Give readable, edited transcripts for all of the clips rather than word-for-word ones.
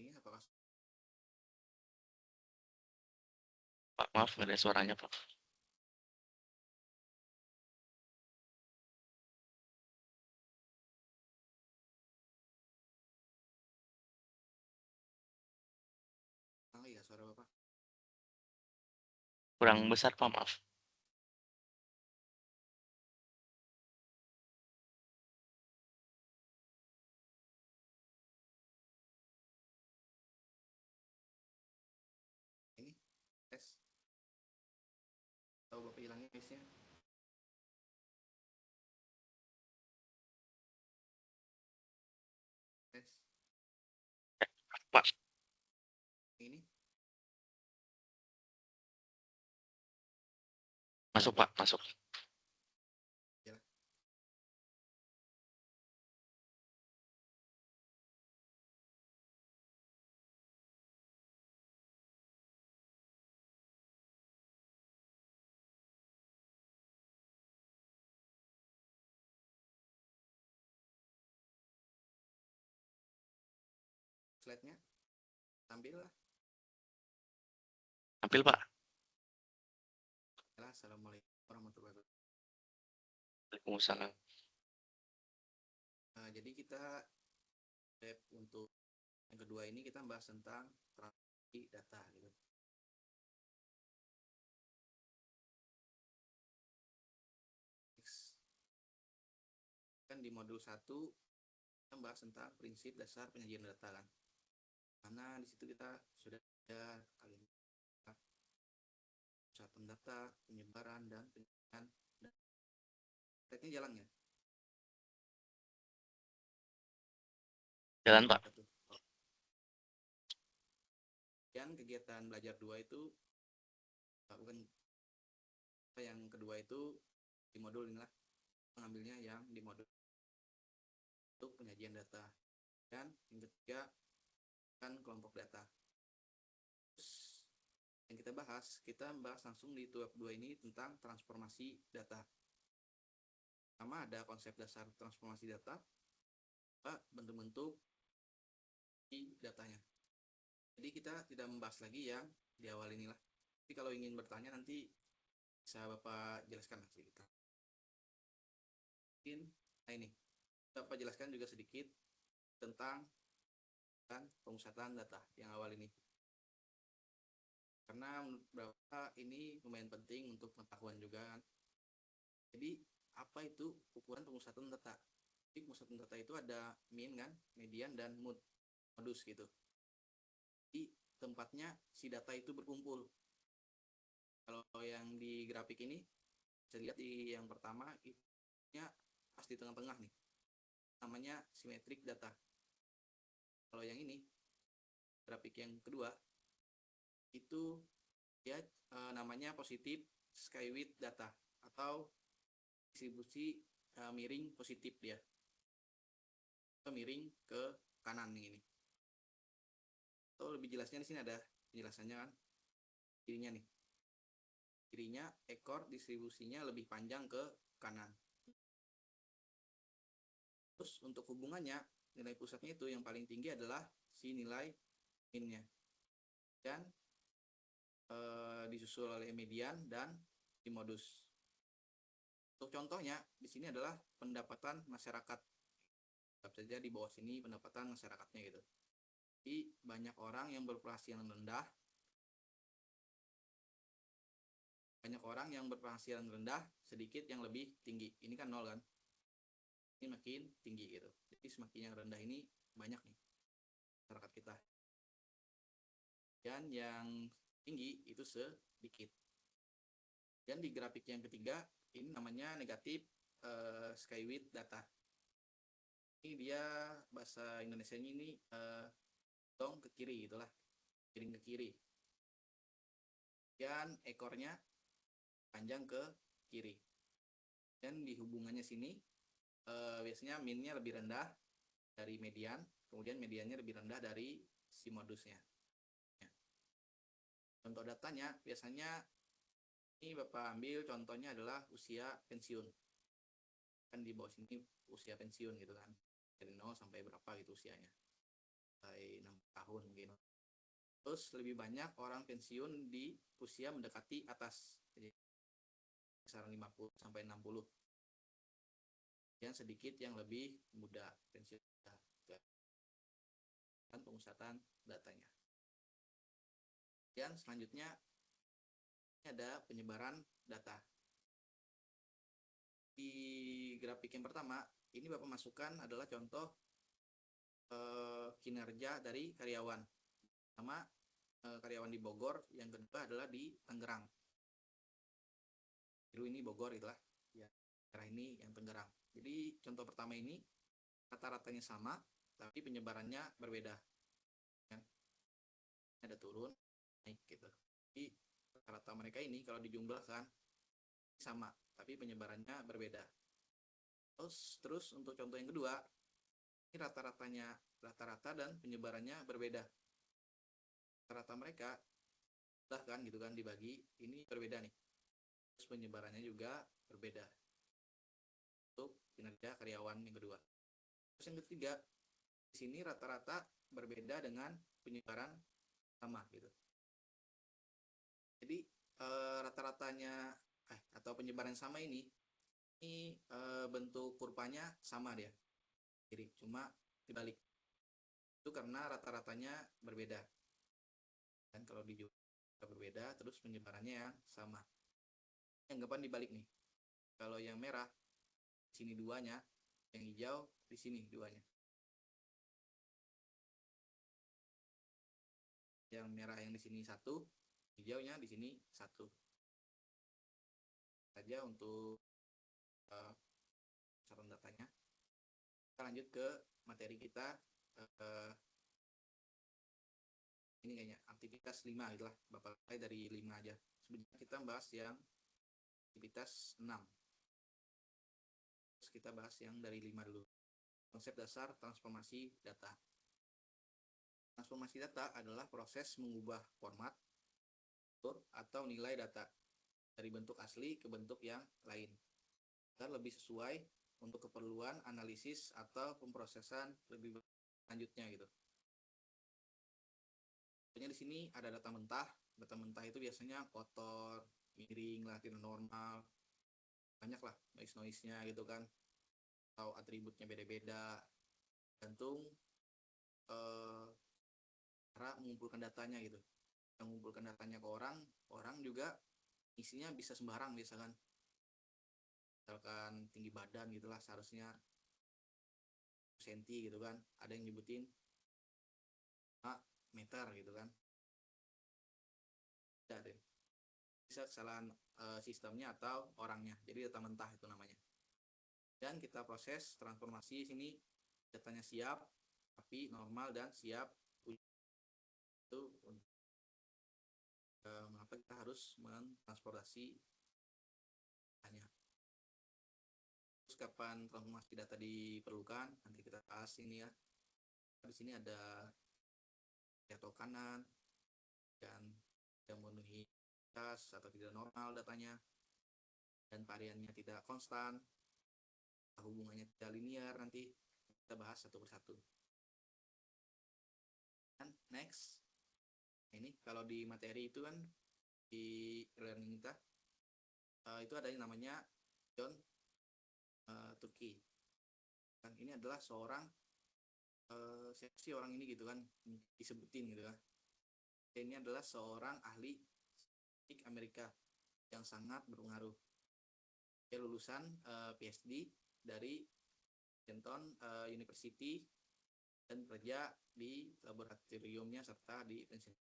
ini apakah Pak, maaf nggak ada suaranya, Pak. ya suara Bapak? Kurang besar, Pak, maaf. Ini tes. Tahu Bapak hilangnya mic-nya? Tes. Pak, Ini masuk, Pak, masuk. ya. Slide-nya tampil lah. Tampil, Pak. Assalamualaikum warahmatullahi wabarakatuh. Waalaikumsalam. Jadi kita untuk yang kedua ini kita bahas tentang transaksi data gitu. Kan di modul 1 kita bahas tentang prinsip dasar penyajian data kan. Karena di situ kita sudah ada kalimat pemusatan data, penyebaran dan penyajian. Slide-nya jalannya. Jalan, Pak. Dan kegiatan belajar 2 itu bukan yang kedua itu di modul inilah mengambilnya yang di modul untuk penyajian data, dan yang ketiga kan kelompok data. Terus yang kita bahas langsung di tab 2 ini tentang transformasi data. Pertama ada konsep dasar transformasi data, bentuk-bentuk di datanya. Jadi kita tidak membahas lagi yang di awal inilah. Tapi kalau ingin bertanya nanti bisa Bapak jelaskan sedikit. Nah ini, Bapak jelaskan juga sedikit tentang pemusatan data yang awal ini. Karena menurut Bapak ini lumayan penting untuk pengetahuan juga kan. Jadi apa itu ukuran pemusatan data? Jadi pemusatan data itu ada mean kan, median dan modus gitu. Di tempatnya si data itu berkumpul. Kalau yang di grafik ini bisa lihat di yang pertama itunya pas di tengah-tengah nih, namanya symmetric data. Kalau yang ini grafik yang kedua itu ya namanya positif skywidth data atau distribusi miring positif dia, miring ke kanan ini. Atau lebih jelasnya di sini ada penjelasannya kan, kirinya nih, kirinya ekor distribusinya lebih panjang ke kanan. Terus untuk hubungannya nilai pusatnya itu yang paling tinggi adalah si nilai minnya, dan disusul oleh median dan modus. Untuk contohnya di sini adalah pendapatan masyarakat. Tetap saja di bawah sini pendapatan masyarakatnya gitu. Jadi banyak orang yang berpenghasilan rendah, sedikit yang lebih tinggi. Ini kan 0 kan? Ini makin tinggi gitu. Jadi semakin yang rendah ini banyak nih masyarakat kita. Dan yang tinggi itu sedikit. Dan di grafik yang ketiga ini namanya negatif skywidth data. Ini dia bahasa Indonesianya ini tong ke kiri gitulah, miring ke kiri. Dan ekornya panjang ke kiri. Dan di hubungannya sini biasanya minnya lebih rendah dari median, kemudian mediannya lebih rendah dari si modusnya. Contoh datanya biasanya ini Bapak ambil contohnya adalah usia pensiun. Kan di bawah sini usia pensiun gitu kan. Dari 0 sampai berapa gitu usianya. 6 tahun mungkin. Terus lebih banyak orang pensiun di usia mendekati atas, jadi kisaran 50 sampai 60. Dan sedikit yang lebih muda pensiun. Dan pemusatan datanya. Dan selanjutnya ada penyebaran data. Di grafik yang pertama, ini Bapak masukkan adalah contoh kinerja dari karyawan. Pertama, karyawan di Bogor, yang kedua adalah di Tangerang. Biru ini Bogor itulah, ya. Merah ini yang Tangerang. Jadi contoh pertama ini rata-ratanya sama, tapi penyebarannya berbeda. Ya. Ada turun, naik gitu. Jadi rata-rata mereka ini kalau dijumlahkan sama, tapi penyebarannya berbeda. Terus untuk contoh yang kedua, ini rata-rata dan penyebarannya berbeda. Rata-rata mereka kan gitu kan dibagi, ini berbeda nih. Terus penyebarannya juga berbeda. Untuk kinerja karyawan yang kedua. Terus yang ketiga, di sini rata-rata berbeda dengan penyebaran sama gitu. Jadi rata-ratanya atau penyebaran sama ini bentuk kurvanya sama dia. Jadi cuma dibalik. Itu karena rata-ratanya berbeda. Dan kalau di berbeda, terus penyebarannya yang sama. Anggapan dibalik nih. Kalau yang merah di sini duanya, yang hijau di sini duanya. Yang merah yang di sini satu, hijaunya di sini satu. Saja untuk catatan datanya. Kita lanjut ke materi kita. Ini kayaknya aktivitas 5 gitu lah. Bapak mulai dari 5 aja. Sebenarnya kita bahas yang aktivitas 6. Terus kita bahas yang dari 5 dulu. Konsep dasar transformasi data. Transformasi data adalah proses mengubah format atau nilai data dari bentuk asli ke bentuk yang lain agar lebih sesuai untuk keperluan analisis atau pemrosesan lebih lanjutnya gitu. Contohnya di sini ada data mentah. Data mentah itu biasanya kotor, miring lah, tidak normal, banyak lah noise-nya gitu kan, atau atributnya beda-beda, gantung cara mengumpulkan datanya gitu. Mengumpulkan datanya ke orang juga isinya bisa sembarang misalkan tinggi badan gitulah seharusnya senti gitu kan, ada yang nyebutin meter gitu kan, ada bisa kesalahan sistemnya atau orangnya, jadi data mentah itu namanya. Dan kita proses transformasi sini, datanya siap tapi normal dan siap itu mengapa kita harus mentransportasi datanya. Terus kapan transformasi data diperlukan, nanti kita bahas ini ya. Di sini ada jatuh kanan dan tidak memenuhi atau tidak normal datanya, dan variannya tidak konstan, hubungannya tidak linear, nanti kita bahas satu persatu. Dan next, ini kalau di materi itu kan di learning kita itu ada yang namanya John Turki. Dan ini adalah seorang siapa sih orang ini gitu kan disebutin gitu kan. Ini adalah seorang ahli statistik Amerika yang sangat berpengaruh. Dia lulusan PhD dari Washington University dan kerja di laboratoriumnya serta di Pennsylvania.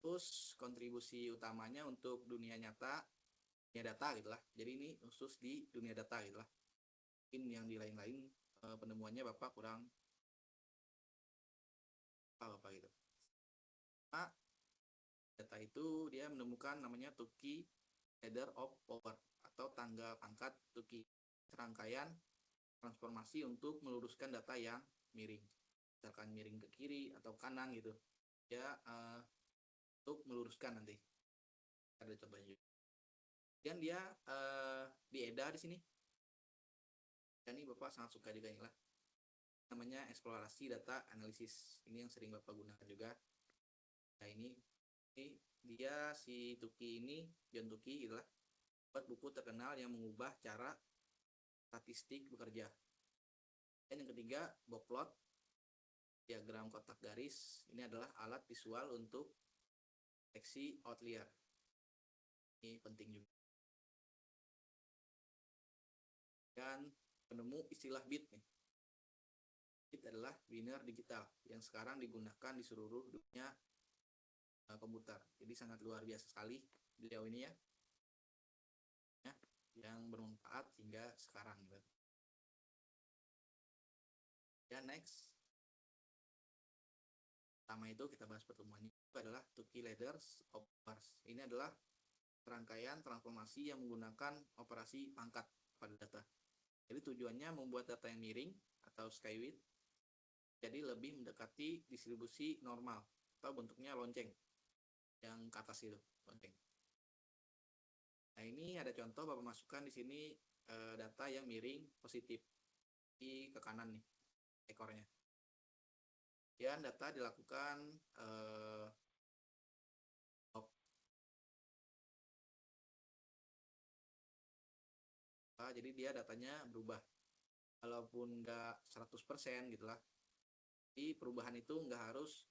Terus kontribusi utamanya untuk dunia nyata, dunia data gitulah. Jadi ini khusus di dunia data gitulah. Mungkin yang di lain-lain penemuannya Bapak kurang apa gitu. Nah, data itu dia menemukan namanya Tukey Ladder of Power atau tangga pangkat Tukey, serangkaian transformasi untuk meluruskan data yang miring, misalkan miring ke kiri atau kanan gitu ya, untuk meluruskan nanti ada contohnya juga. Dan dia di EDA di sini, dan ini Bapak sangat suka juga ini lah, namanya eksplorasi data analisis. Ini yang sering Bapak gunakan juga. Nah, ini dia si Tuki ini, John Tuki adalah buat buku terkenal yang mengubah cara statistik bekerja. Dan yang ketiga, Bockplot, diagram kotak garis. Ini adalah alat visual untuk deteksi outlier. Ini penting juga. Dan penemu istilah bit nih. Bit adalah biner digital yang sekarang digunakan di seluruh dunia komputer. Jadi sangat luar biasa sekali beliau ini ya, yang bermanfaat hingga sekarang. Ya, next. Pertama itu kita bahas pertemuan ini adalah Tuki Ladders of Bars. Ini adalah rangkaian transformasi yang menggunakan operasi pangkat pada data. Jadi tujuannya membuat data yang miring atau skywidth jadi lebih mendekati distribusi normal atau bentuknya lonceng yang ke atas itu, lonceng. Nah, ini ada contoh Bapak masukkan di sini data yang miring positif di ke kanan nih ekornya. Kemudian data dilakukan jadi dia datanya berubah. Walaupun nggak 100% gitu lah. Jadi perubahan itu nggak harus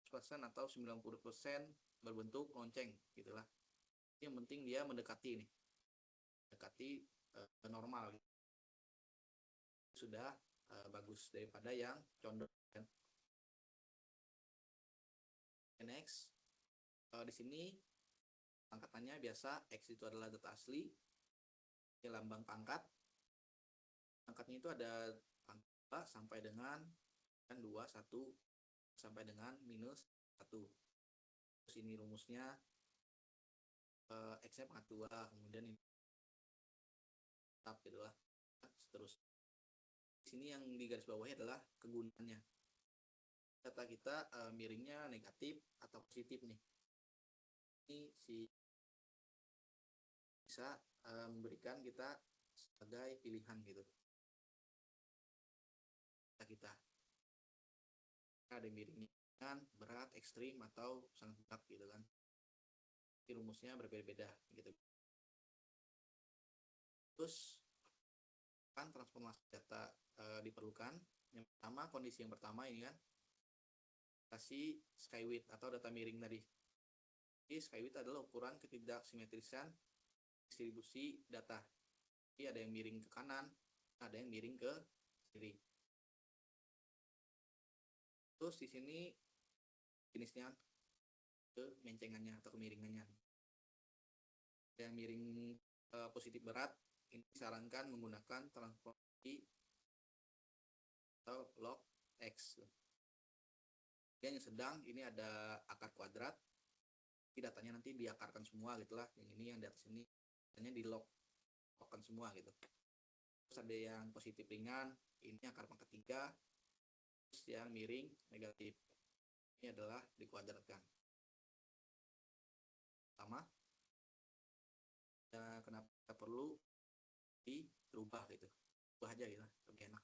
100% atau 90% berbentuk lonceng gitu lah. Yang penting dia mendekati nih. Mendekati normal gitu. Sudah bagus daripada yang condong. Next. Di sini pangkatannya biasa X itu adalah data asli. Ini lambang pangkat. Pangkatnya itu ada pangkat sampai dengan 2, 1 sampai dengan minus 1. Terus ini rumusnya X-nya pangkat 2, kemudian ini tetap gitu lah. Terus di sini yang di garis bawahnya adalah kegunaannya. Data kita miringnya negatif atau positif nih. Ini bisa memberikan kita sebagai pilihan gitu. Kita ada miringnya kan berat, ekstrim atau sangat berat gitu kan. Jadi rumusnya berbeda-beda gitu. Terus kan transformasi data diperlukan. Yang pertama, kondisi yang pertama ini kan kasih skywidth atau data miring tadi. Jadi skywidth adalah ukuran ketidaksimetrisan distribusi data. Jadi ada yang miring ke kanan, ada yang miring ke kiri. Terus di sini jenisnya kemencengannya atau kemiringannya. Yang miring positif berat ini disarankan menggunakan transformasi atau log X. Dan yang sedang ini ada akar kuadrat. Jadi datanya nanti diakarkan semua gitulah. Yang ini yang di atas ini datanya di logkan semua gitu. Terus ada yang positif ringan, ini akar pangkat 3. Terus yang miring negatif. Ini adalah dikuadratkan. Sama. Ya, kenapa kita perlu dirubah gitu. Ubah aja gitu, lebih enak.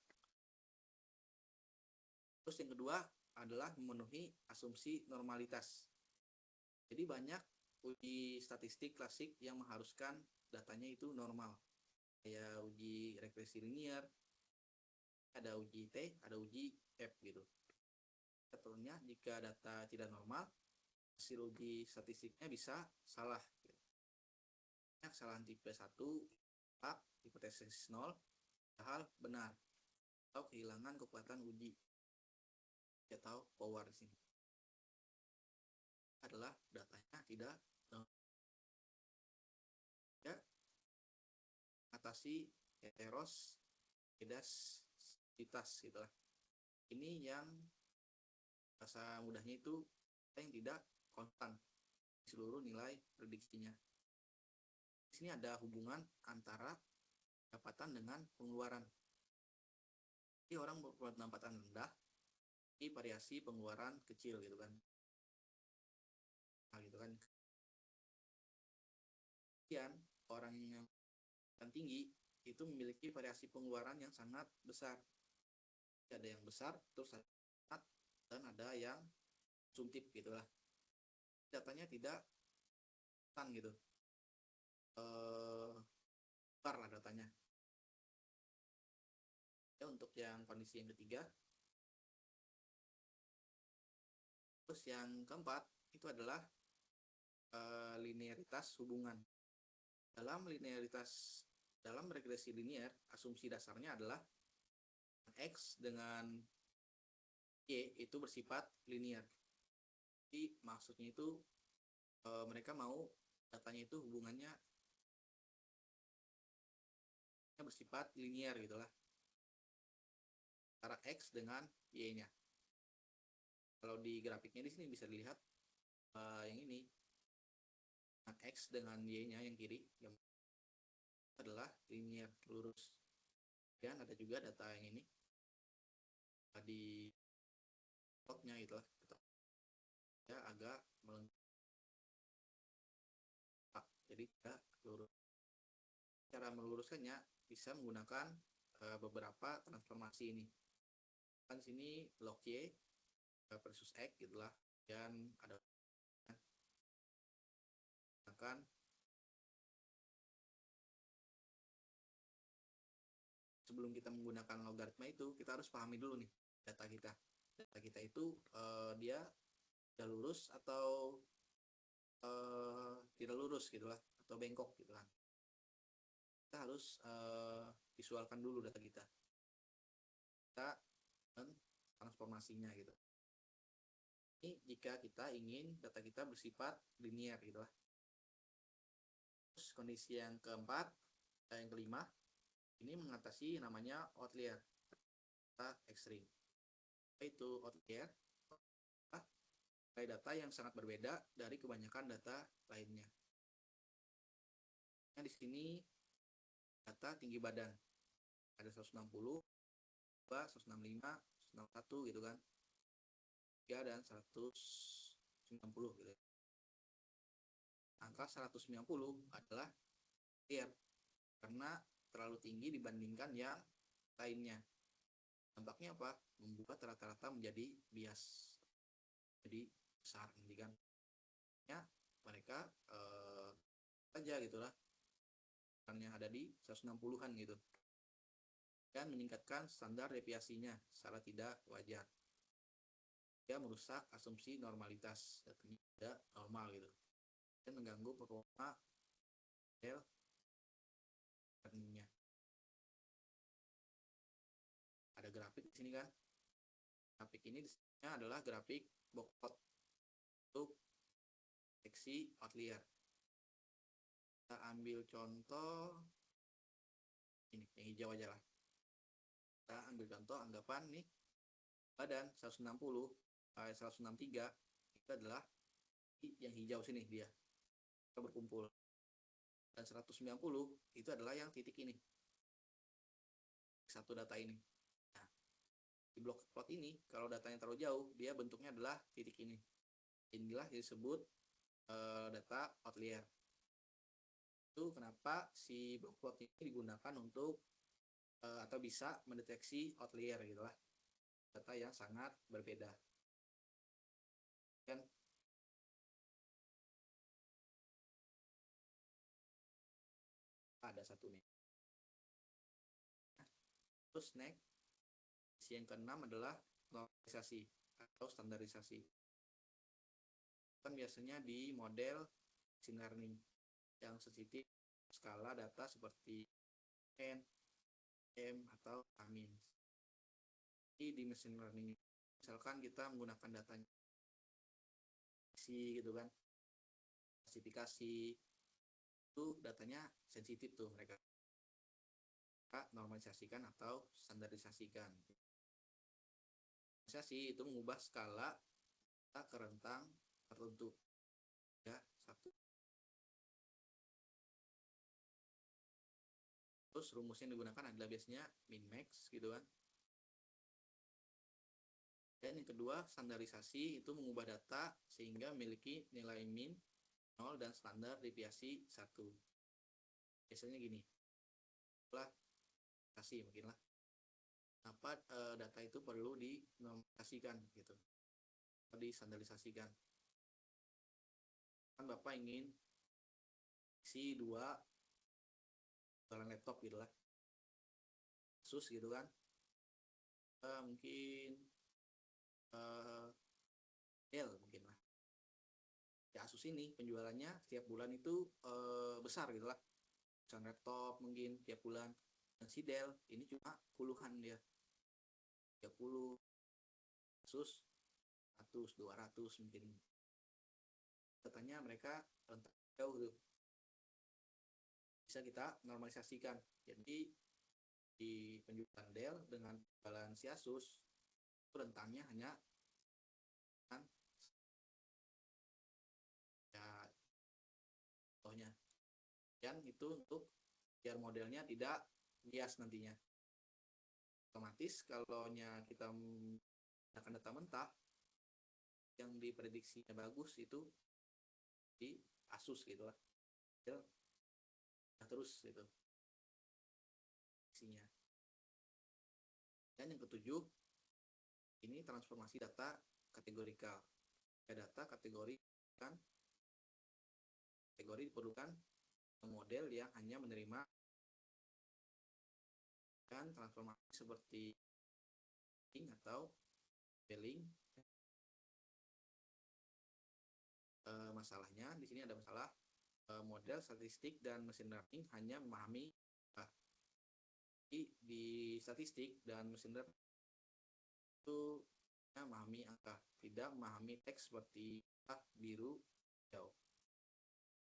Terus yang kedua adalah memenuhi asumsi normalitas. Jadi banyak uji statistik klasik yang mengharuskan datanya itu normal. Kayak uji regresi linear, ada uji T, ada uji F gitu. Contohnya jika data tidak normal, hasil uji statistiknya bisa salah. Kesalahan tipe 1, hipotesis 0, hal benar, atau kehilangan kekuatan uji atau power di sini adalah datanya tidak ya atasi heterositas gitulah. Ini yang bahasa mudahnya itu yang tidak konstan seluruh nilai prediksinya. Di sini ada hubungan antara pendapatan dengan pengeluaran. Jadi orang berpendapatan rendah, ini variasi pengeluaran kecil gitu kan. Nah, gitu kan. Kemudian orang yang tinggi itu memiliki variasi pengeluaran yang sangat besar. ada yang besar, terus ada dan ada yang sumtip gitulah. Datanya tidak tan gitu. Bar lah datanya. Ya, untuk yang kondisi yang ketiga. Terus yang keempat itu adalah linearitas hubungan. Dalam regresi linear, asumsi dasarnya adalah X dengan Y itu bersifat linear. Jadi maksudnya itu mereka mau datanya itu hubungannya bersifat linear gitulah, antara X dengan Y-nya. Kalau di grafiknya di sini bisa dilihat yang ini, X dengan Y-nya yang kiri yang adalah linear lurus. Dan ada juga data yang ini di plotnya gitulah, ya agak melengkap, jadi tidak lurus. Cara meluruskannya bisa menggunakan beberapa transformasi ini. Kan sini log Y versus X gitulah, dan ada akan sebelum kita menggunakan logaritma itu kita harus pahami dulu nih data kita itu dia tidak lurus atau tidak lurus gitulah, atau bengkok gitu kan. Kita harus visualkan dulu data kita dan transformasinya gitu. Ini jika kita ingin data kita bersifat linear gitu lah. Terus kondisi yang keempat, yang kelima, ini mengatasi namanya outlier, data ekstrim. Itu outlier, data yang sangat berbeda dari kebanyakan data lainnya. Nah, di sini data tinggi badan ada 160, 165, 161 gitu kan, 3 dan 190 gitu. Angka 190 adalah outlier karena terlalu tinggi dibandingkan yang lainnya. Dampaknya apa? Membuat rata-rata menjadi bias, jadi besar nanti kan. Ya, mereka saja gitulah yang ada di 160-an gitu, dan meningkatkan standar deviasinya secara tidak wajar. Dia merusak asumsi normalitas, datanya tidak normal gitu, dan mengganggu performa model learning-nya. Ada grafik di sini kan. Grafik ini adalah grafik box plot untuk deteksi outlier. Kita ambil contoh ini yang hijau aja lah. Kita ambil contoh anggapan nih badan 163 itu adalah yang hijau sini dia berkumpul, dan 190 itu adalah yang titik ini, satu data ini. Nah, di blok plot ini kalau datanya terlalu jauh dia bentuknya adalah titik ini. Inilah disebut data outlier. Itu kenapa si blok plot ini digunakan untuk atau bisa mendeteksi outlier gitu lah, data yang sangat berbeda. Dan ada satu nih. Terus next, yang keenam adalah normalisasi atau standarisasi. Kan biasanya di model machine learning yang sensitif skala data seperti N, M, atau Amin. Di machine learning misalkan kita menggunakan datanya gitu kan, klasifikasi itu datanya sensitif tuh, mereka normalisasikan atau standarisasikan. Normalisasi itu mengubah skala data ke rentang tertentu, ya satu. Terus rumus yang digunakan adalah biasanya min max gitu kan. Dan yang kedua, standarisasi itu mengubah data sehingga memiliki nilai min 0 dan standar deviasi 1. Biasanya gini, lah kasih mungkin lah. apa data itu perlu dinormalisasikan gitu, distandarisasikan. Kan Bapak ingin isi dua laptop gitu lah, Asus gitu kan, mungkin Dell mungkin lah. Ya Asus ini penjualannya setiap bulan itu besar gitu lah, pesan laptop mungkin tiap bulan. Dan si Dell ini cuma puluhan dia, 30, Asus 100, 200 mungkin. Katanya mereka rentan jauh tuh, bisa kita normalisasikan. Jadi di penjualan Dell dengan penjualan si Asus itu rentangnya hanya kan ya contohnya, dan itu untuk biar modelnya tidak bias nantinya. Otomatis kalau kita menggunakan data mentah yang diprediksinya bagus itu di Asus gitu lah, terus gitu isinya. Dan yang ketujuh, ini transformasi data kategorikal. Data kategori kan kategori diperlukan model yang hanya menerima kan transformasi seperti atau spelling. Masalahnya di sini ada masalah model statistik dan mesin learning hanya memahami di statistik dan mesin learning itu memahami angka, tidak memahami teks seperti biru, hijau.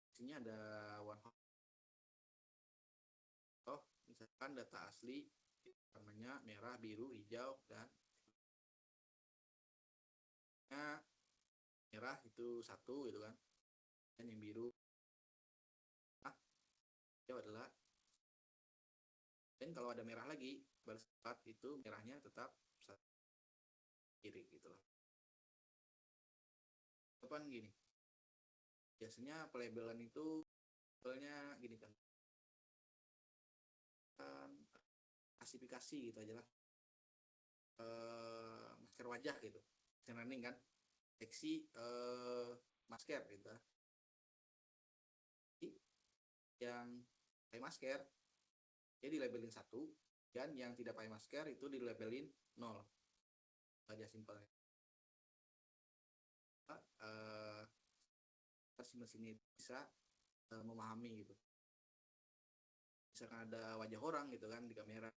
Di sini ada one hot. Misalkan data asli namanya merah, biru, hijau, dan merah itu satu gitu kan, dan yang biru hijau adalah, dan kalau ada merah lagi baris empat itu merahnya tetap satu kiri gitu lah. Kapan gini, biasanya pelabelan itu labelnya gini kan, klasifikasi gitu aja lah, masker wajah gitu, learning kan, deteksi masker gitu. Yang pakai masker dia dilabelin 1, dan yang tidak pakai masker itu dilabelin 0 aja, simpel. Mesin ini bisa memahami gitu, misalkan ada wajah orang gitu kan di kamera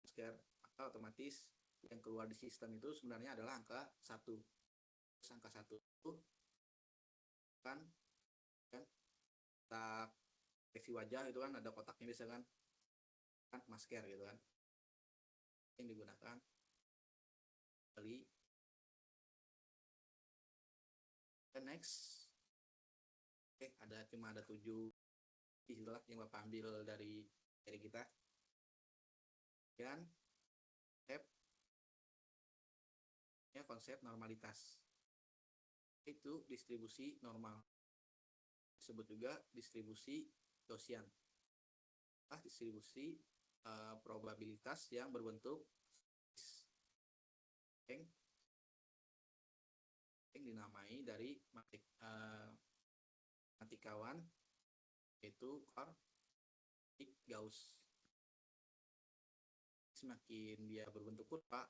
masker, maka otomatis yang keluar di sistem itu sebenarnya adalah angka 1. Terus angka 1 itu kan kotak deteksi wajah itu kan ada kotaknya biasa kan masker gitu kan, yang digunakan kali. Dan next, cuma ada 7 istilah yang Bapak ambil dari kita. Dan konsep normalitas itu distribusi normal, disebut juga distribusi Gaussian, distribusi probabilitas yang berbentuk yang dinamai dari matematikawan yaitu Carl Gauss. Semakin dia berbentuk kurva,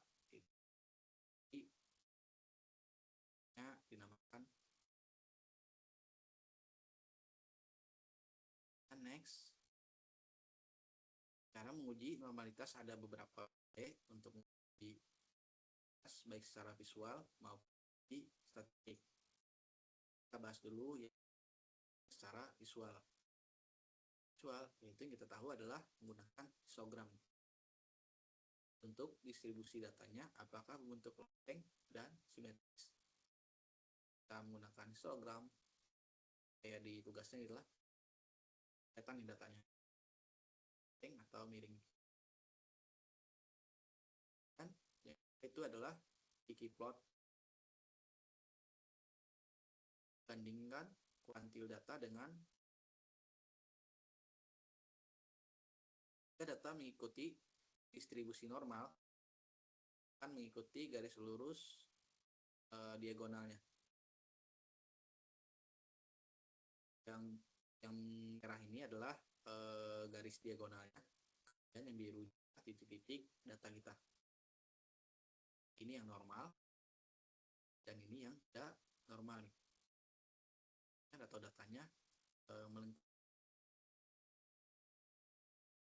dinamakan. And next, cara menguji normalitas ada beberapa untuk menguji baik secara visual maupun di statistik. Kita bahas dulu ya secara visual. Yaitu yang kita tahu adalah menggunakan histogram untuk distribusi datanya, apakah bentuk lempeng dan simetris. Kita menggunakan histogram kayak di tugasnya itulah kelihatan di datanya lempeng atau miring. Dan itu adalah sticky plot, bandingkan kuantil data dengan data mengikuti distribusi normal akan mengikuti garis lurus diagonalnya. Yang merah ini adalah garis diagonalnya, dan yang biru titik-titik data kita. Ini yang normal, dan ini yang tidak normal nih. Atau datanya melengkung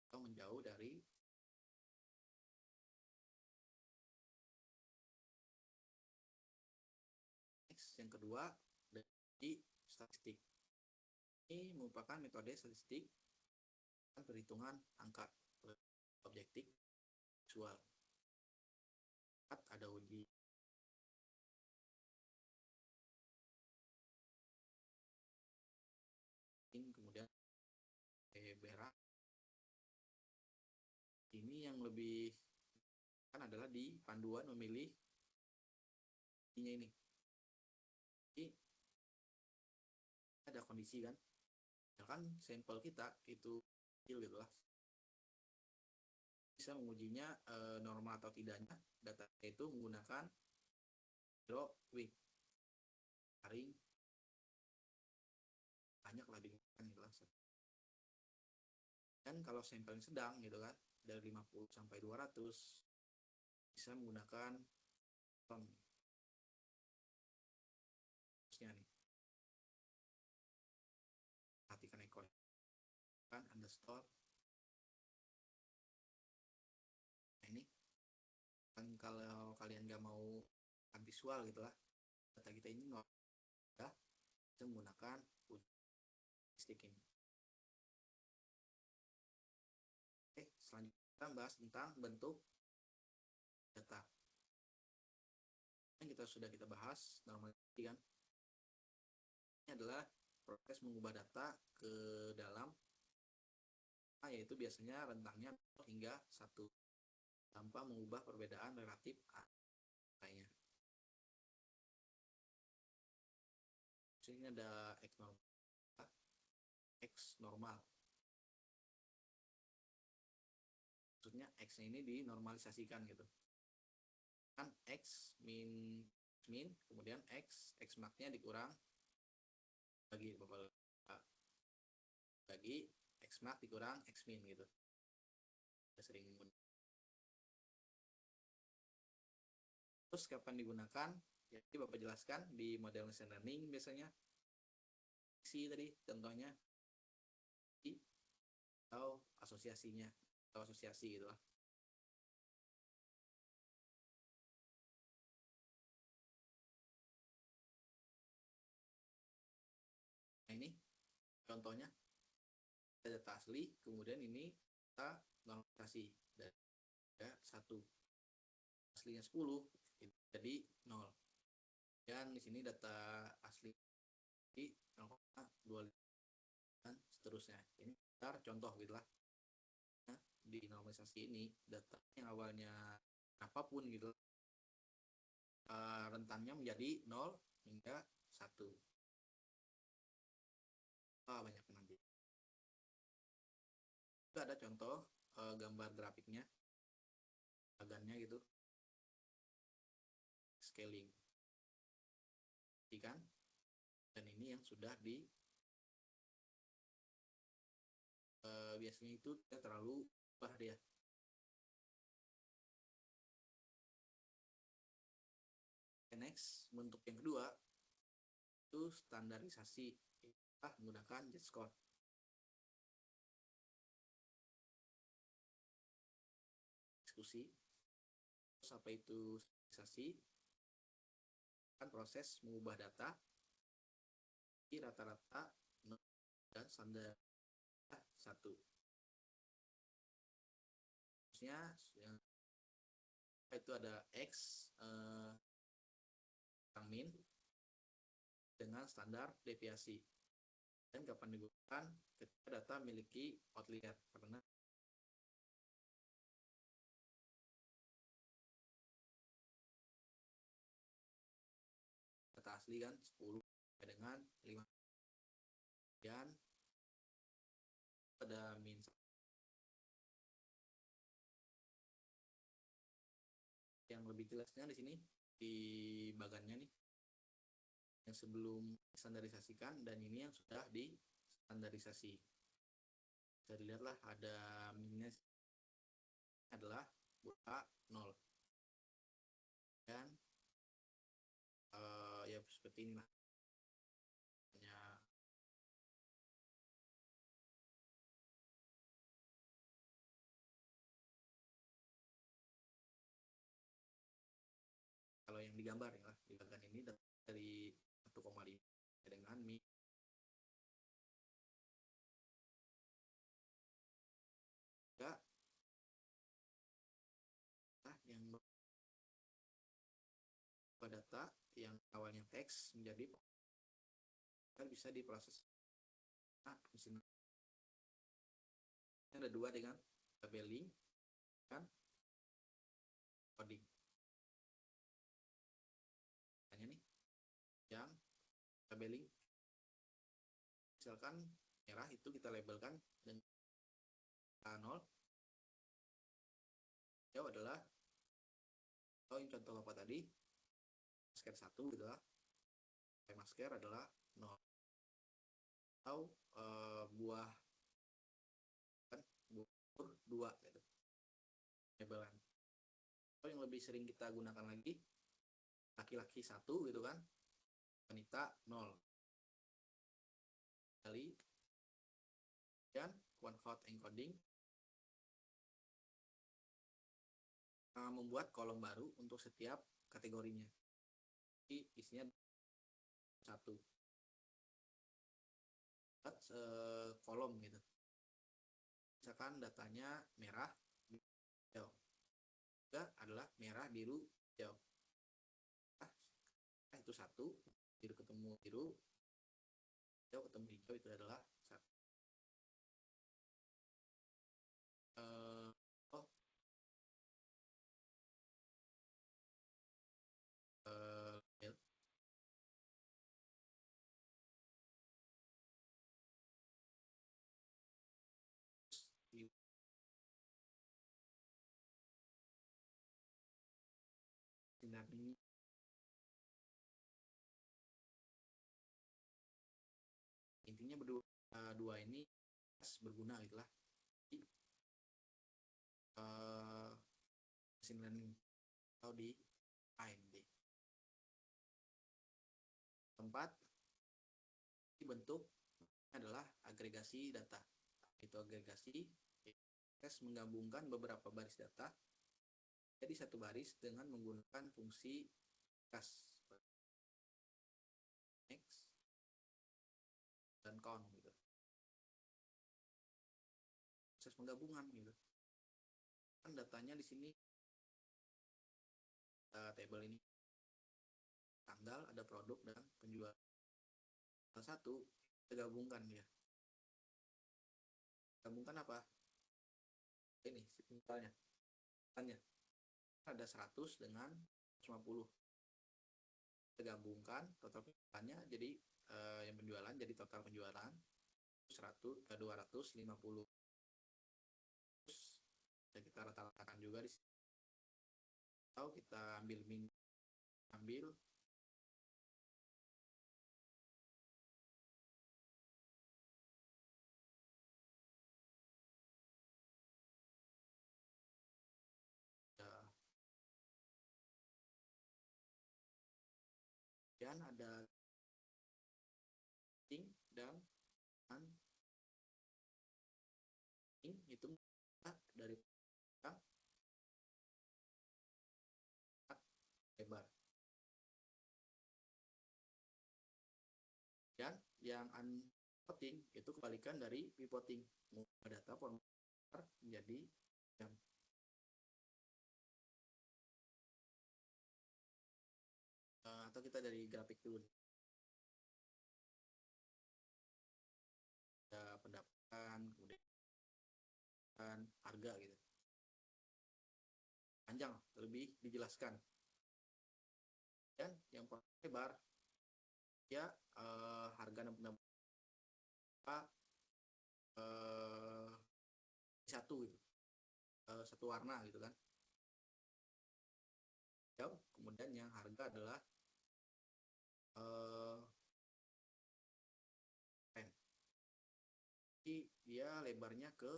atau menjauh dari yang kedua dari statistik. Ini merupakan metode statistik perhitungan angka objektif visual. Ada uji kemudian berak. Ini yang lebih kan adalah di panduan memilih ini. Jadi ada kondisi kan, sampel kita itu kecil gitu lah, bisa mengujinya normal atau tidaknya data itu menggunakan zero week taring banyak lah digunakan gitu lah. Dan kalau sampel sedang gitu kan dari 50 sampai 200 bisa menggunakan nih, perhatikan ekor kan underscore. Nah ini kan kalau kalian nggak mau visual gitu lah, data kita ini ya bisa menggunakan statistik ini. Oke, selanjutnya kita bahas tentang bentuk data. Yang kita bahas normalisasi kan. Ini adalah proses mengubah data ke dalam yaitu biasanya rentangnya hingga 1 tanpa mengubah perbedaan relatif lainnya. Ini ada X normal. Maksudnya X ini dinormalisasikan gitu. Kan X min, kemudian X max-nya dikurang bagi X max dikurang X min gitu. Sering terus kapan digunakan? Jadi Bapak jelaskan di model machine learning biasanya tadi contohnya atau asosiasinya atau asosiasi gitu lah. Nah ini contohnya data asli, kemudian ini kita normalisasi dari 1 aslinya 10 jadi 0, dan di sini data asli di 0,25 dan seterusnya. Ini bentar contoh gitu lah. Nah, di normalisasi ini data yang awalnya apapun gitu rentannya menjadi 0 hingga 1. Banyak nanti. Itu ada contoh gambar grafiknya, bagannya gitu, scaling, kan? Dan ini yang sudah di biasanya itu tidak terlalu ubah dia. Next, bentuk yang kedua itu standarisasi menggunakan Z-score. Diskusi apa itu standarisasi? Kan proses mengubah data di rata-rata dan standar 1. Maksudnya yang itu ada X min dengan standar deviasi, dan kapan digunakan ketika data memiliki outlier karena data asli kan 10 dengan 5, dan ada min lebih jelasnya di sini di bagannya nih yang sebelum standarisasikan dan ini yang sudah distandarisasi. Bisa dilihatlah ada minnya adalah buka 0 dan ya seperti inilah hanya kalau yang digambar ya di bagian ini dari 1,5 dengan mi enggak yang data yang awalnya teks menjadi bisa diproses mesin. Ada dua dengan labeling kan coding. Hanya nih yang labeling misalkan merah itu kita labelkan dengan A0 jauh adalah yang contoh apa tadi masker 1 gitu lah masker adalah 0 atau buah kan buah 2 gitu labelan. Atau yang lebih sering kita gunakan lagi laki-laki 1 gitu kan wanita 0 kali dan one hot encoding membuat kolom baru untuk setiap kategorinya. Jadi isinya 1 kolom gitu. Misalkan datanya merah, hijau. Juga adalah merah, biru, hijau. Itu 1, biru ketemu biru, hijau ketemu hijau itu adalah 1. Intinya dua ini berguna gitulah di machine learning atau di AMD. Tempat dibentuk adalah agregasi data. Itu agregasi tes menggabungkan beberapa baris data jadi satu baris dengan menggunakan fungsi kas x dan count gitu. Proses penggabungan gitu. Kan datanya di sini table ini tanggal ada produk dan penjual. Salah satu kita gabungkan dia. Gabungkan apa? Ini misalnya. Tanya. Ada 100 dengan 150. Kita gabungkan total penjualannya jadi yang penjualan jadi total penjualan 250. Terus ya kita rata-ratakan juga di sini. Atau kita ambil dan ada dan itu dari lebar dan yang unpotting itu kebalikan dari pivoting mengubah data formulir menjadi jam. Atau kita dari grafik dulu ada pendapatan kemudian harga gitu panjang lebih dijelaskan dan yang lebar ya harga dan pendapatan satu gitu satu warna gitu kan Kemudian yang harga adalah eh, pen. Jadi dia lebarnya ke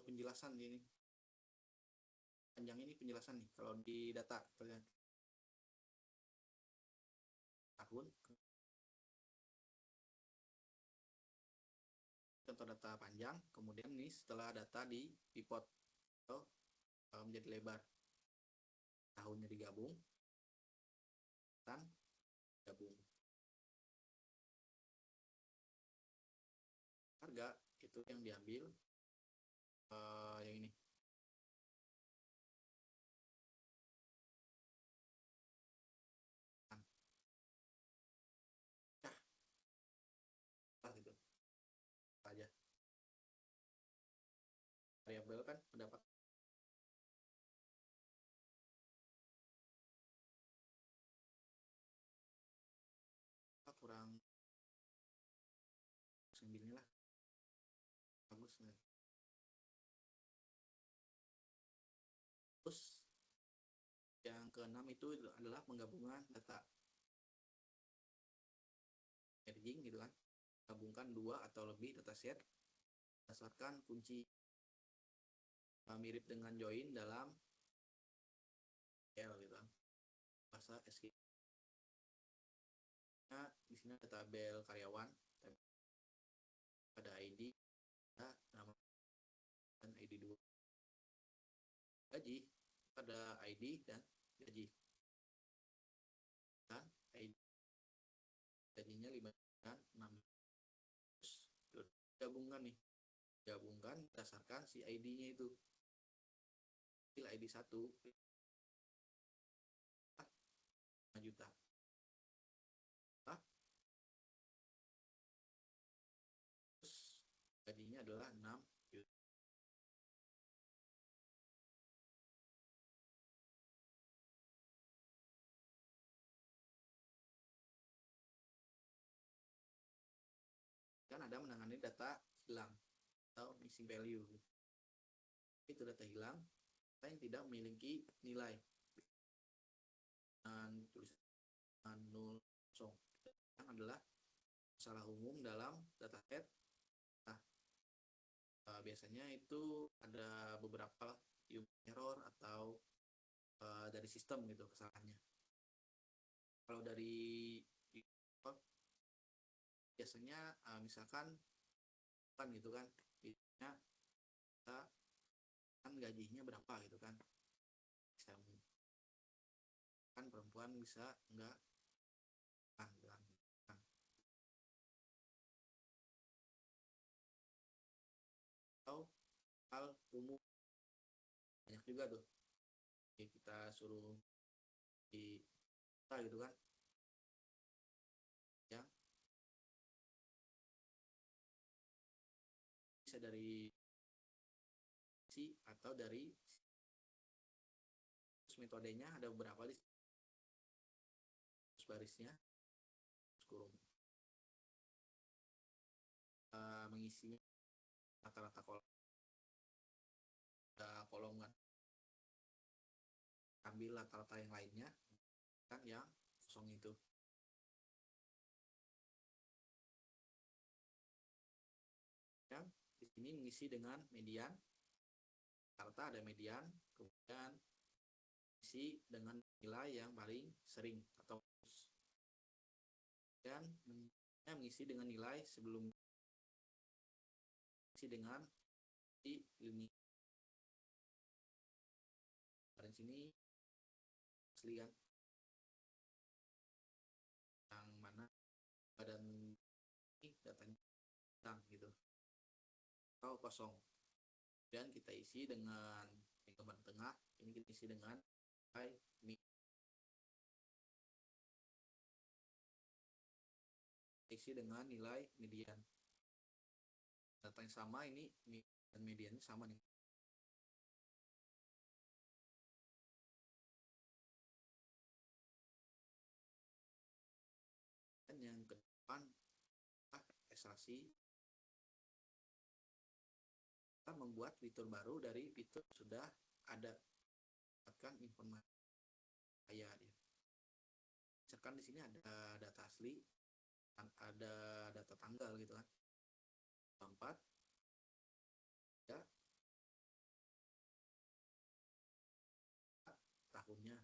penjelasan ini. Panjang ini penjelasan nih. Kalau di data kalian tahun contoh data panjang, kemudian nih setelah data di pivot atau menjadi lebar, tahunnya digabung dan gabung. Harga itu yang diambil yang ini. Gitu aja variabel kan pendapat kurang 9 lah, bagus nih. Terus yang keenam itu adalah penggabungan data merging gitu kan, gabungkan 2 atau lebih dataset berdasarkan kunci, mirip dengan join dalam SQL gitu kan, bahasa SQL. Nah, di sini ada tabel karyawan, ada ID, ada nama dan ID 2. Gaji ada ID dan gaji. Dan ID gajinya 5 dan 6. Terus gabungkan nih. Gabungkan berdasarkan si ID-nya itu. ID 1 5 juta. Terus gajinya adalah 6 juta. Kan ada menangani data hilang atau missing value. Itu data hilang, data yang tidak memiliki nilai. Dan tulisan 0 kosong. Yang adalah masalah umum dalam dataset. Nah, biasanya itu ada beberapa error atau dari sistem gitu kesalahannya. Kalau dari biasanya misalkan kan gitu kan, biasanya kita kan gajinya berapa gitu kan, bisa kan perempuan bisa enggak kan atau hal umum banyak juga tuh. Jadi kita suruh di kita gitu kan ya, bisa dari si atau dari metodenya ada beberapa list, barisnya kurung mengisi rata-rata kolongan, ambil rata-rata yang lainnya kan yang kosong itu. Yang di sini mengisi dengan median, rata ada median, kemudian isi dengan nilai yang paling sering atau dan mengisi dengan nilai sebelum isi dengan di ini. Dari sini asli kan, yang mana badan ini datanya hilang gitu atau kosong, dan kita isi dengan yang gambar tengah ini, kita isi dengan nilai isi dengan nilai median. Data yang sama ini dan mediannya sama nih. Dan yang ke depan ekstraksi, kita membuat fitur baru dari fitur sudah ada dapatkan informasi kaya dia. Misalkan di sini ada data asli, ada data tanggal gitu kan. 4 ya tahunnya.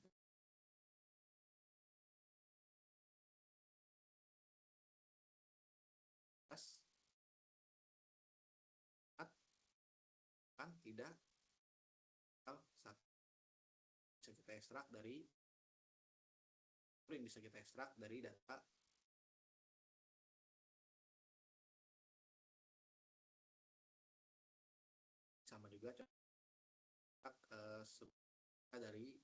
Pas kan tidak satu bisa kita ekstrak dari data sama juga dari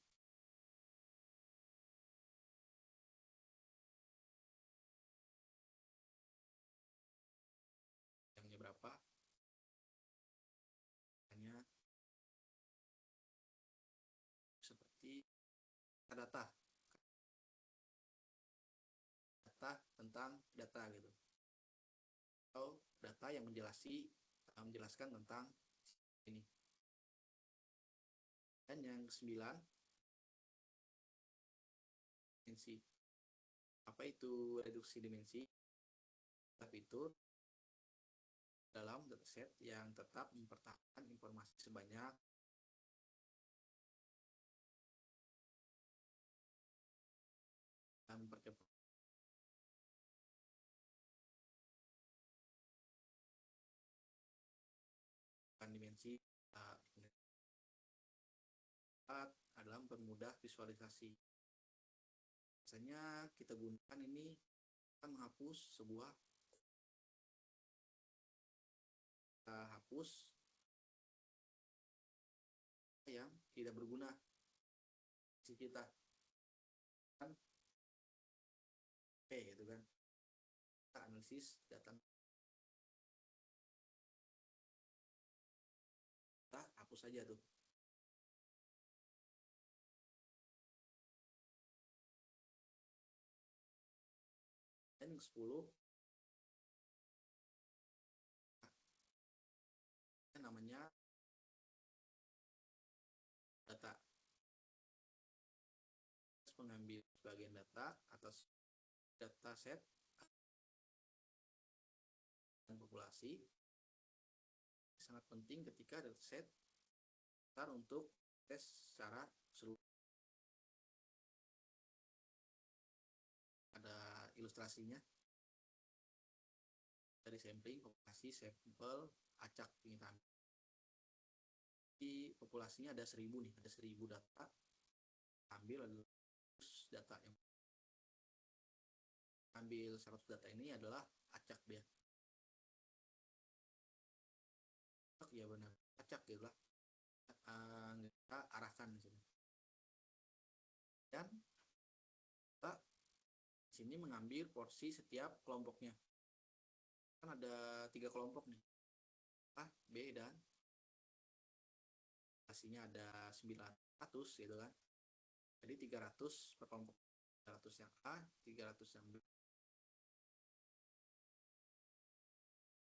yangnya berapa hanya seperti data tentang data gitu, atau data yang menjelaskan tentang ini. Dan yang ke-9, dimensi. Apa itu reduksi dimensi? Fitur dalam dataset yang tetap mempertahankan informasi sebanyak dan mempercepat dimensi adalah mempermudah visualisasi. Biasanya kita gunakan ini kita menghapus sebuah yang tidak berguna si kita kan gitu kan, kita analisis data, kita hapus saja tuh. Dan 10 namanya data, mengambil bagian data atas dataset dan populasi. Sangat penting ketika dataset untuk tes secara seluruh. Ada ilustrasinya dari sampling populasi, sampel, acak pengintaan. Di populasinya ada 1000 nih, ada 1000 data. Ambil data yang ambil 100 data ini adalah acak dia. Ya benar, acak gitu lah. Kita arahkan di sini. Dan kita di sini mengambil porsi setiap kelompoknya. Kan ada 3 kelompok nih. A, B, dan hasilnya ada 900 gitu kan. Jadi 300 per kelompok. 300 yang A, 300 yang B.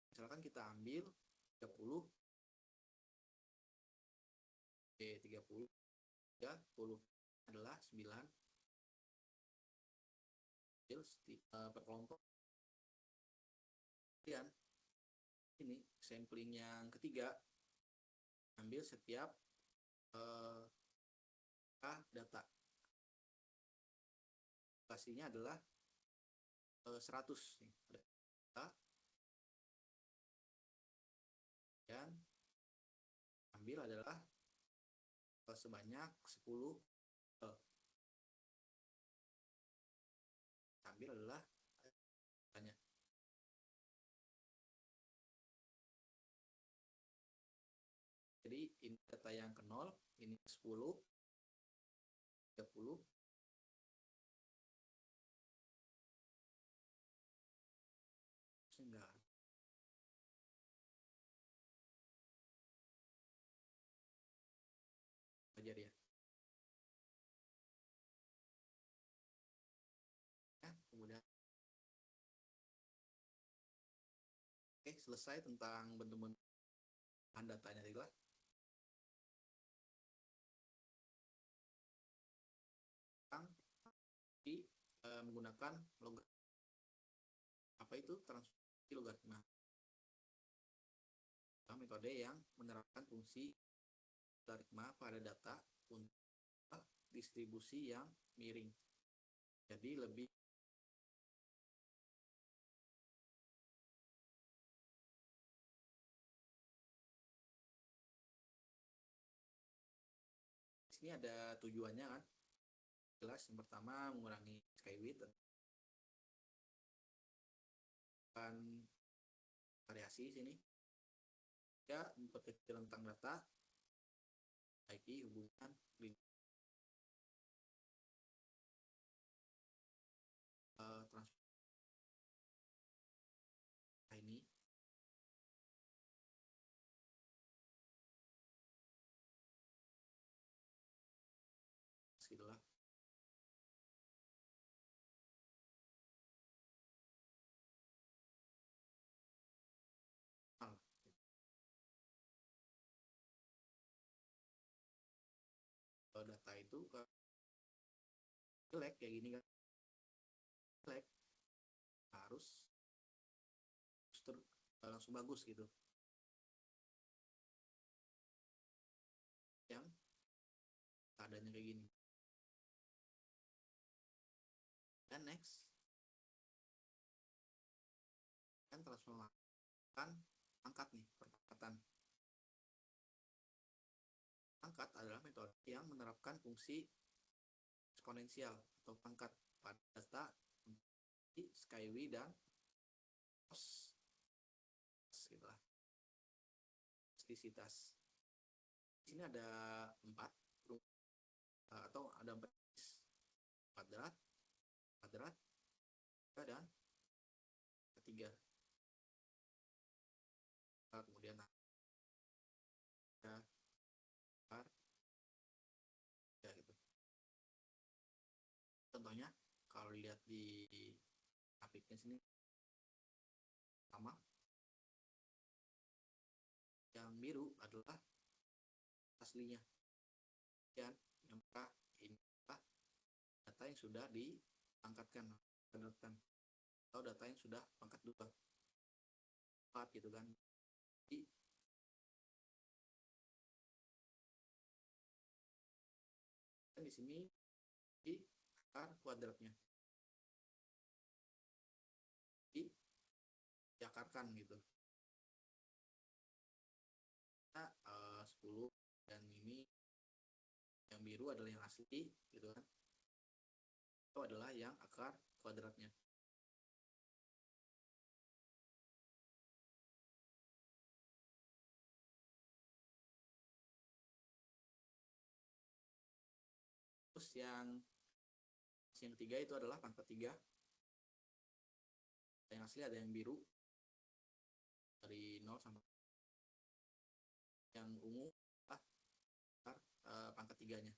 Misalkan kita ambil 30 B 30 adalah 9 per kelompok. Kemudian ini sampling yang ketiga, ambil setiap data. Pastinya adalah 100 data, dan ambil adalah sebanyak 10 ambil adalah banyak. Jadi ini data yang ke 0, ini 10, 30, enggak. Belajar ya. Kemudian selesai tentang bentuk bahan datanya tadi lah. menggunakan apa itu transformasi logaritma, metode yang menerapkan fungsi logaritma pada data untuk distribusi yang miring. Jadi lebih ini ada tujuannya kan, jelas. Yang pertama mengurangi skywidth dan variasi sini ya, memperkecil rentang data, baiki hubungan transfer ini gitulah. Data itu jelek kayak gini kan, jelek harus langsung bagus gitu. Yang keadaannya kayak gini. Dan next kan transformasi kan angkat nih, perpakatan. Angkat adalah metode yang menerapkan fungsi eksponensial atau pangkat pada data skywidth dan cos gitulah, elastisitas. Di sini ada 4 atau ada 4 kuadrat, dan ketiga. Kemudian ada ya gitu. Contohnya kalau lihat di grafiknya sini, sama yang biru adalah aslinya, dan yang merah ini data yang sudah diangkatkan atau data yang sudah pangkat 2 4 gitu kan. Jadi di sini di akar kuadratnya diakarkan gitu. Nah, 10 dan ini yang biru adalah yang asli gitu kan. Itu adalah yang akar kuadratnya. Terus yang ketiga itu adalah pangkat 3. Yang asli ada yang biru dari 0 sampai yang ungu pangkat 3-nya.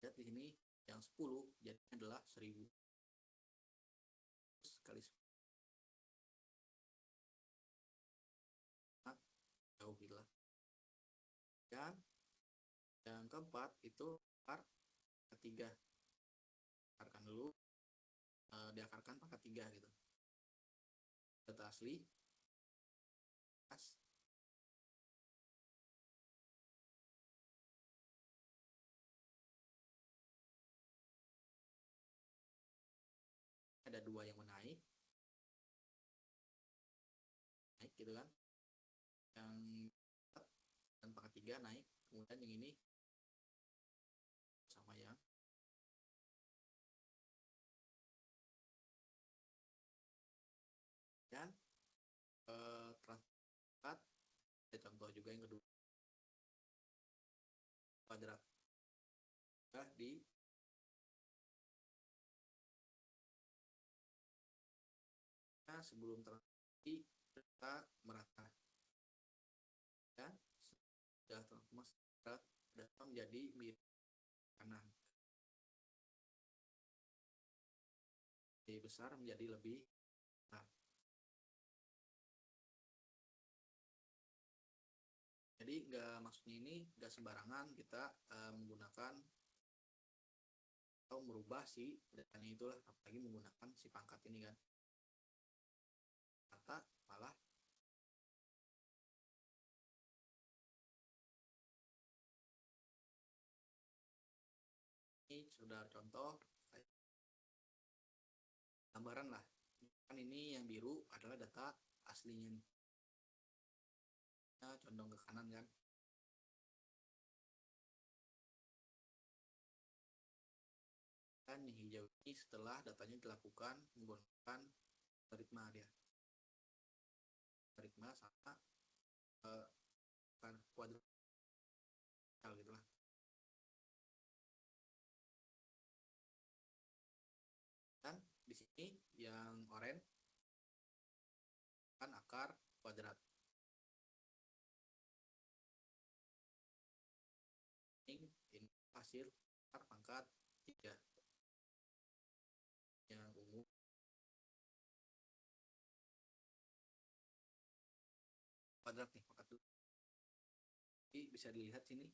Lihat di sini yang 10 jadinya adalah 1000 kali 10. Jauh gitu lah. Dan yang keempat itu akar ketiga. Akarkan dulu, diakarkan pangkat 3 gitu. Data asli ada 2 yang menaik gitu kan, yang dan pangkat 3 naik, kemudian yang ini sama ya. Dan transparan ada contoh juga yang kedua, kuadrat di sebelum transformasi data merata, dan sudah transformasi data menjadi mirip kanan, lebih besar menjadi lebih besar. Jadi maksudnya ini nggak sembarangan kita menggunakan atau merubah si datanya itulah, apalagi menggunakan si pangkat ini kan. Kata malah ini sudah contoh gambaran lah, kan ini yang biru adalah data aslinya nih. Nah, condong ke kanan kan. Dan yang hijau ini setelah datanya dilakukan menggunakan algoritma dia. Algoritma sama kuadrat gitu lah. Dan di sini yang oranye kan akar kuadrat. Ini hasil akar pangkat 3. Yang ungu kuadrat nih, pangkat 2. Jadi bisa dilihat sini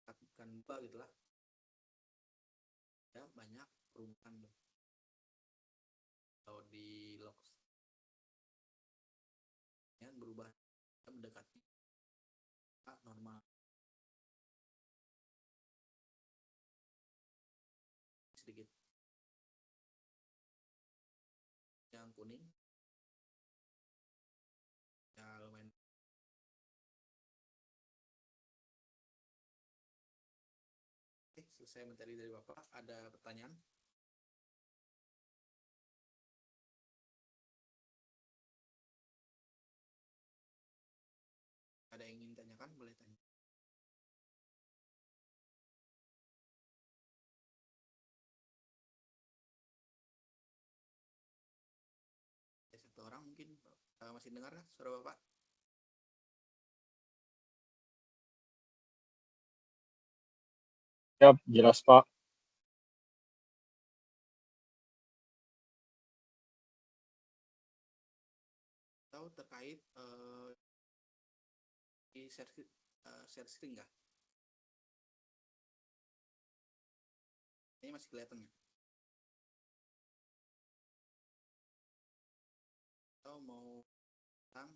bukan lupa gitu lah. Ya, banyak perubahan tuh. Kalau di logs yang berubah mendekati normal sedikit. Yang kuning ya lumayan. Selesai materi dari Bapak. Ada pertanyaan? Ada yang ingin tanyakan, boleh tanya. Satu orang mungkin masih dengar kan suara Bapak? Ya, jelas Pak. Atau terkait di share screen nggak? Ini masih kelihatan nggak? Atau mau tentang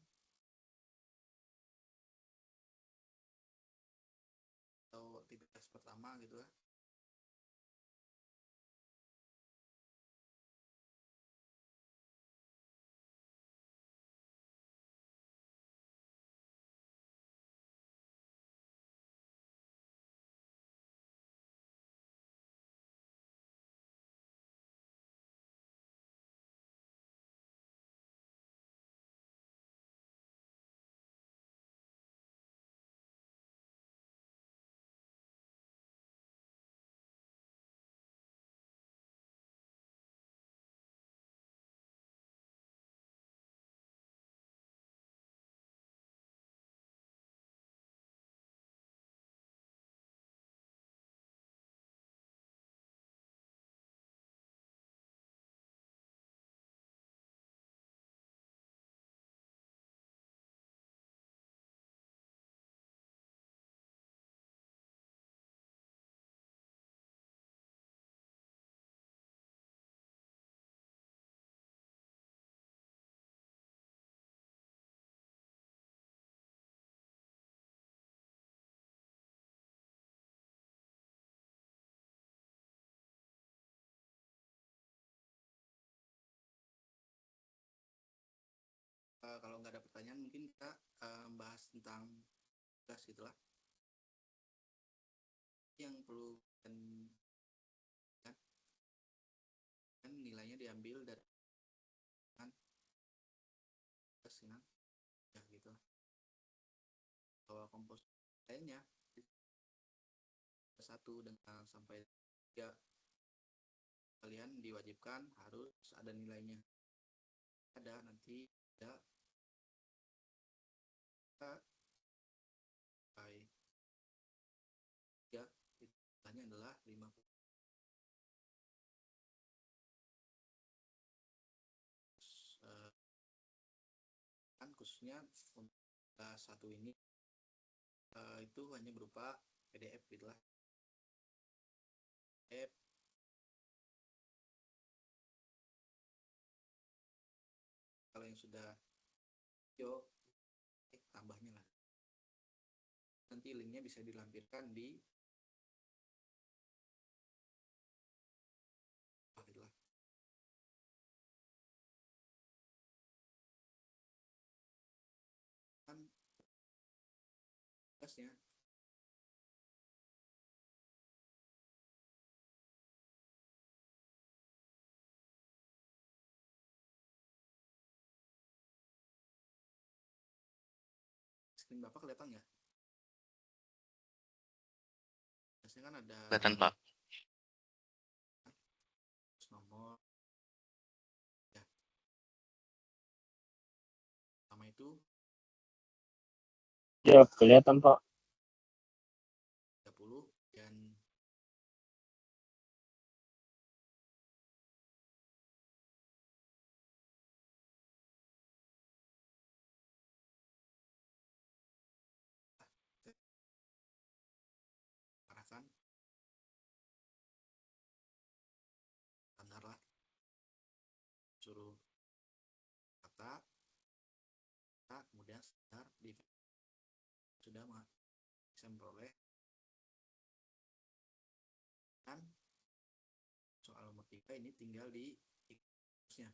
atau aktivitas pertama gitu ya? Kalau nggak ada pertanyaan mungkin kita bahas tentang tugas gitulah. Yang perlu kan nilainya diambil dari kan ya gitu. Kalau kompos lainnya 1 dengan sampai 3 kalian diwajibkan harus ada nilainya. Ada nanti ada baik ya, nilainya adalah 50. Kan khususnya untuk satu ini itu hanya berupa PDF gitu lah. F kalau yang sudah yo tambahnya lah, nanti linknya bisa dilampirkan di lah. Kan tugasnya screen Bapak kelihatan nggak? Biasanya kan ada Kelihatan, Pak. nomor ya. Sama itu Ya, kelihatan, Pak. 30 dan arahkan standar lah, suruh kata kemudian standar di sudah bisa memperoleh. Dan soal nomor 3 ini tinggal di nya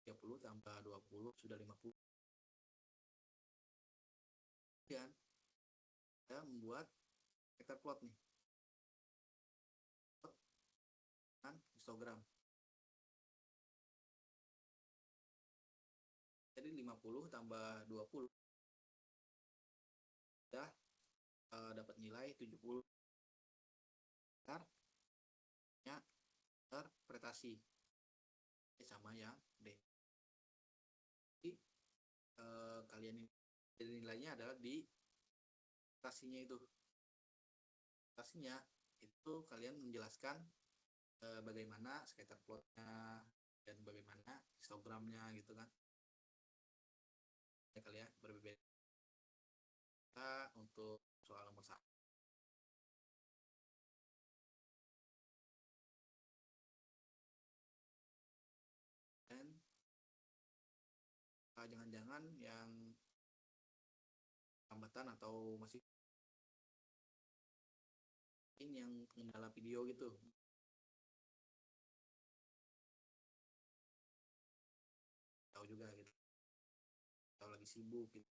30 tambah 20 sudah 50. Kemudian kita membuat vector plot nih, kan histogram. Jadi 50 tambah 20 sudah dapat nilai 70. Nya interpretasi sama yang D. Jadi kalian ini nilainya adalah di interpretasinya itu. Interpretasinya itu kalian menjelaskan bagaimana scatter plotnya dan bagaimana histogramnya gitu kan. Ya kalian berbeda. Kita untuk soal nomor 1. Dan jangan-jangan yang hambatan atau masih ini yang kendala video gitu, tahu juga gitu, atau lagi sibuk gitu.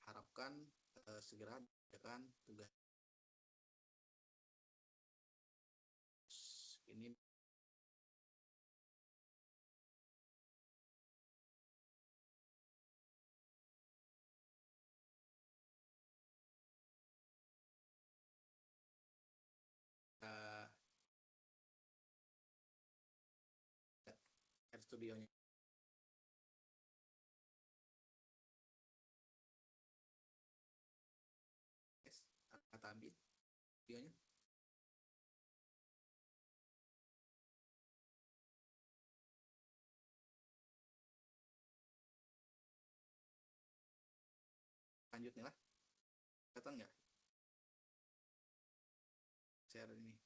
Harapkan segera mengerjakan tugas ini. Studionya kata ambil studionya lanjutnya lah, kelihatan nggak share ini?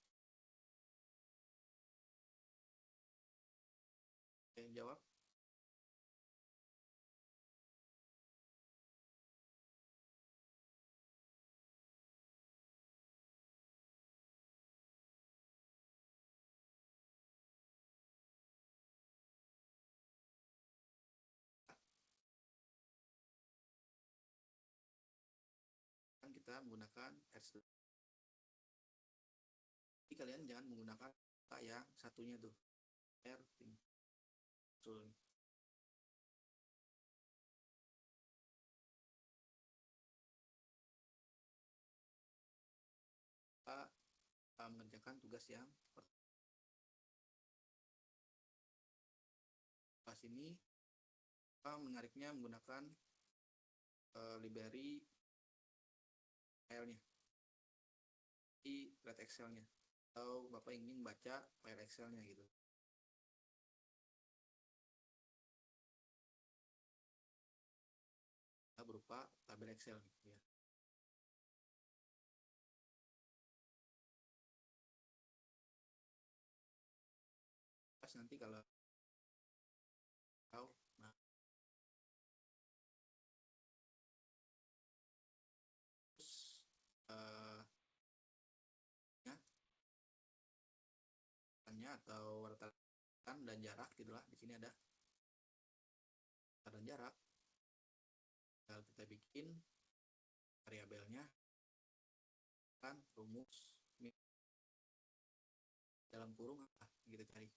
Yang jawab kan kita menggunakan R. Jadi kalian jangan menggunakan yang satunya tuh R betul. Kita mengerjakan tugas yang pas ini. Kita menariknya menggunakan library filenya di red Excel-nya, atau Bapak ingin baca file Excel-nya gitu. Berupa tabel Excel gitu ya. nanti kalau tahu. Nah, terus ya, atau ratakan dan jarak gitulah. Di sini ada dan jarak. Kalau kita bikin variabelnya kan rumus dalam kurung apa kita cari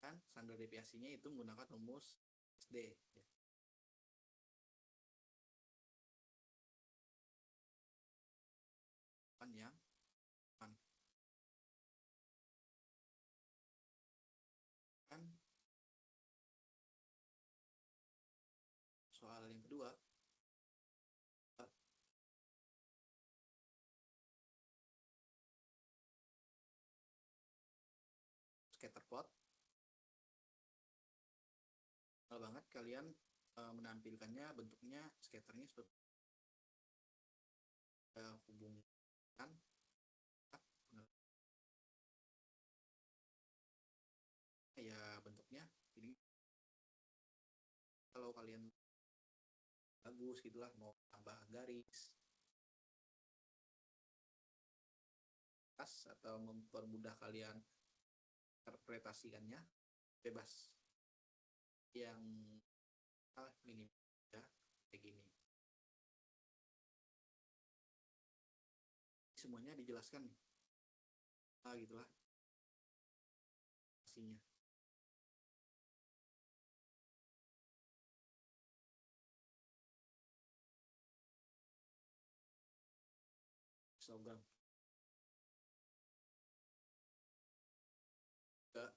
kan standar deviasinya itu menggunakan rumus SD ya. Kan yang kan soal yang kedua scatter plot. Kalau banget kalian menampilkannya bentuknya scatternya seperti hubungkan ya bentuknya ini. Kalau kalian bagus gitulah mau tambah garis atau mempermudah kalian interpretasikannya bebas yang minim ya kayak gini. Semuanya dijelaskan nih. Gitulah pastinya. Histogram juga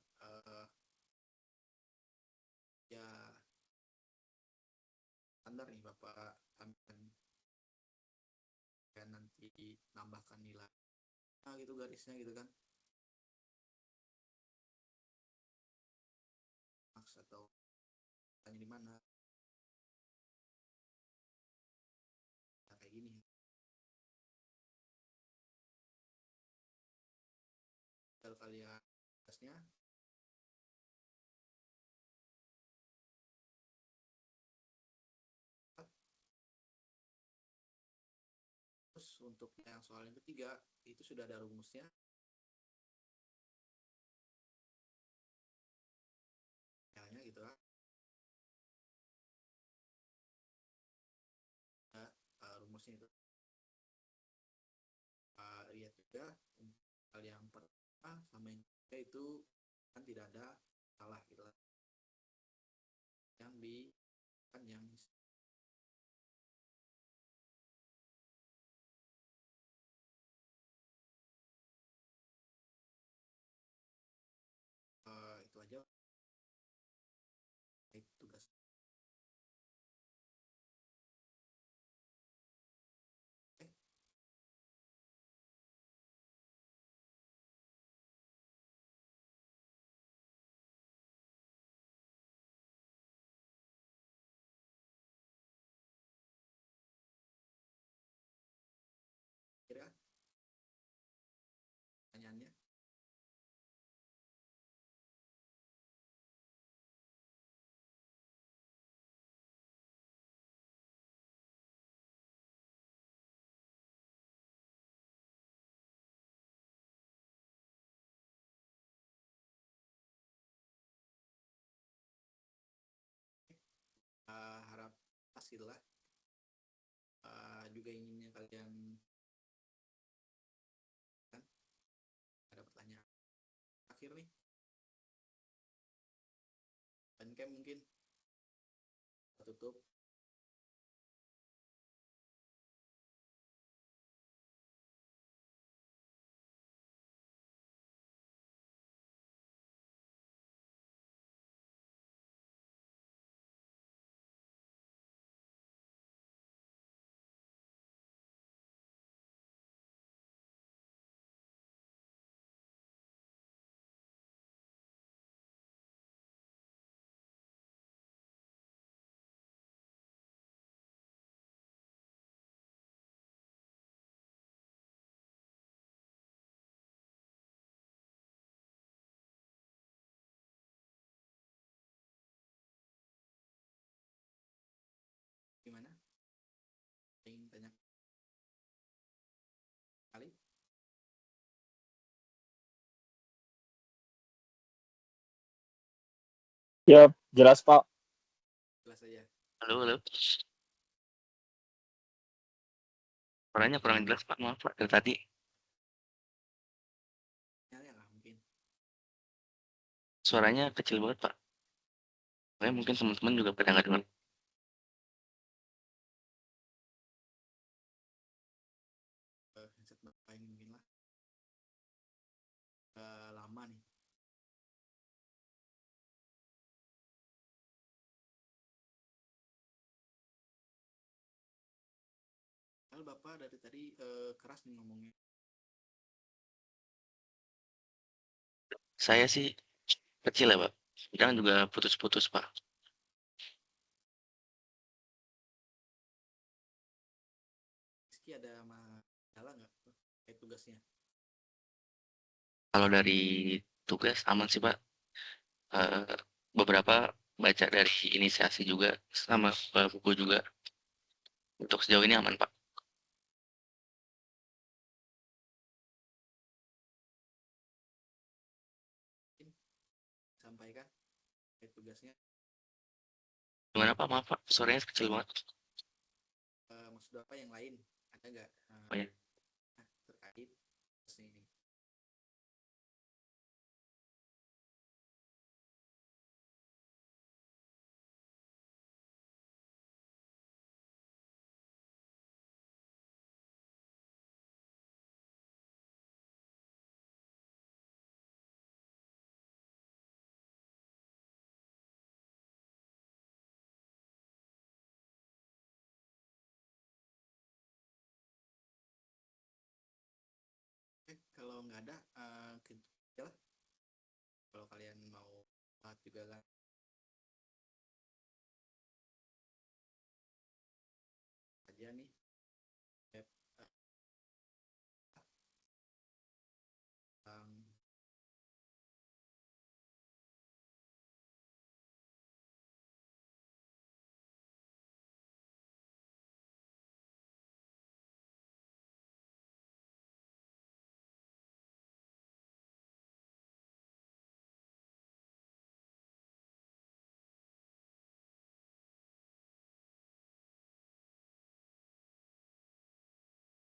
ya standar nih Bapak akan dan nanti nambahkan nilai gitu garisnya gitu kan max atau tanya di mana nah, kayak gini kalau kalian gasnya terus untuk yang soal yang ketiga itu sudah ada rumusnya gitu kan rumusnya itu lihat juga hal yang pertama sama yang ketiga itu kan tidak ada salah gitu lah yang di kan yang itu aja tugas kira pertanyaannya harap hasil lah juga inginnya kalian kan ada pertanyaan akhir nih dan mungkin tutup Ya, jelas Pak. Jelas saja. Halo, halo. Suaranya kurang jelas Pak, maaf Pak dari tadi. Sinyalnya nggak mungkin. Suaranya kecil banget Pak. Makanya mungkin teman-teman juga pada nggak dengar. Headset bapak ini mungkin lah. Lama nih. Kalau bapak dari tadi keras nih ngomongnya. Saya sih kecil ya Pak. Kadang juga putus-putus Pak. Rizky ada masalah nggak kayak tugasnya? Kalau dari tugas aman sih Pak. Beberapa baca dari inisiasi juga sama buku juga. Untuk sejauh ini aman Pak. Sampaikan kayak tugasnya. Gimana Pak? Maaf Pak, suaranya kecil banget. Maksud bapak yang lain ada nggak Oh, ya. terkait ini? Kalau nggak ada, gitu aja lah. Kalau kalian mau juga kan